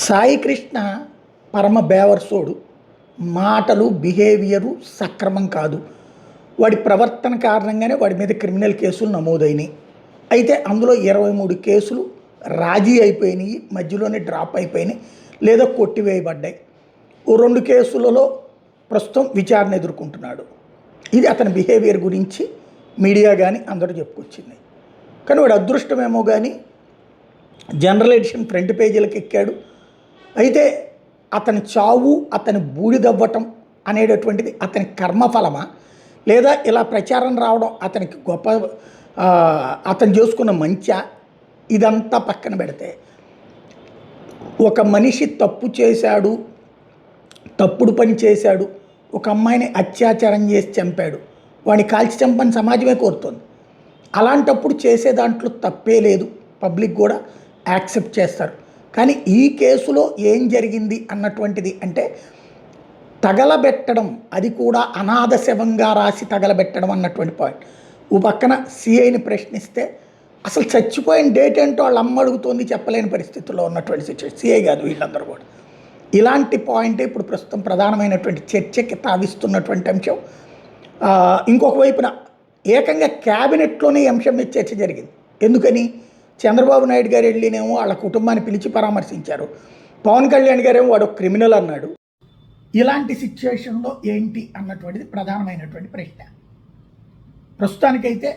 సాయి కృష్ణ పరమ బేవర్సోడు. మాటలు బిహేవియరు సక్రమం కాదు. వాడి ప్రవర్తన కారణంగానే వాడి మీద క్రిమినల్ కేసులు నమోదైనాయి. అయితే అందులో 23 కేసులు రాజీ అయిపోయినాయి, మధ్యలోనే డ్రాప్ అయిపోయినాయి లేదా కొట్టివేయబడ్డాయి. ఓ 2 కేసులలో ప్రస్తుతం విచారణ ఎదుర్కొంటున్నాడు. ఇది అతని బిహేవియర్ గురించి మీడియా కానీ అందరూ చెప్పుకొచ్చింది. కానీ వాడు అదృష్టమేమో కానీ జనరల్ ఎడిషన్ ఫ్రంట్ పేజీలకు ఎక్కాడు. అయితే అతని చావు, అతని బూడిదవ్వటం అనేటటువంటిది అతని కర్మఫలమా, లేదా ఇలా ప్రచారం రావడం అతనికి గొప్ప అతను చేసుకున్న మంచా? ఇదంతా పక్కన పెడితే ఒక మనిషి తప్పు చేశాడు, తప్పుడు పని చేశాడు, ఒక అమ్మాయిని అత్యాచారం చేసి చంపాడు, వాడిని కాల్చి చంపని సమాజమే కోరుతుంది. అలాంటప్పుడు చేసే దాంట్లో తప్పే లేదు, పబ్లిక్ కూడా యాక్సెప్ట్ చేస్తారు. కానీ ఈ కేసులో ఏం జరిగింది అన్నటువంటిది అంటే తగలబెట్టడం, అది కూడా అనాథ శవంగా రాసి తగలబెట్టడం అన్నటువంటి పాయింట్. ఓ పక్కన సిఐని ప్రశ్నిస్తే అసలు చచ్చిపోయిన డేట్ ఏంటో వాళ్ళ అమ్మ అడుగుతోంది, చెప్పలేని పరిస్థితుల్లో ఉన్నటువంటి సిచ్యువేషన్. సిఐ కాదు, వీళ్ళందరూ కూడా. ఇలాంటి పాయింటే ఇప్పుడు ప్రస్తుతం ప్రధానమైనటువంటి చర్చకి తావిస్తున్నటువంటి అంశం. ఇంకొక వైపున ఏకంగా క్యాబినెట్లోనే ఈ అంశం మీద చర్చ జరిగింది. ఎందుకని? చంద్రబాబు నాయుడు గారు వెళ్ళినేమో వాళ్ళ కుటుంబాన్ని పిలిచి పరామర్శించారు. పవన్ కళ్యాణ్ గారేమో వాడు క్రిమినల్ అన్నాడు. ఇలాంటి సిచ్యువేషన్లో ఏంటి అన్నటువంటిది ప్రధానమైనటువంటి ప్రశ్న. ప్రస్తుతానికైతే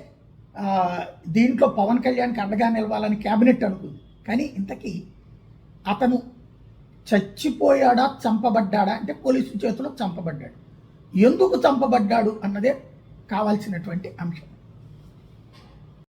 దీంట్లో పవన్ కళ్యాణ్కి అండగా నిలవాలని క్యాబినెట్ అనుకుంది. కానీ ఇంతకీ అతను చచ్చిపోయాడా, చంపబడ్డాడా అంటే పోలీసు చేతిలో చంపబడ్డాడు. ఎందుకు చంపబడ్డాడు అన్నదే కావాల్సినటువంటి అంశం.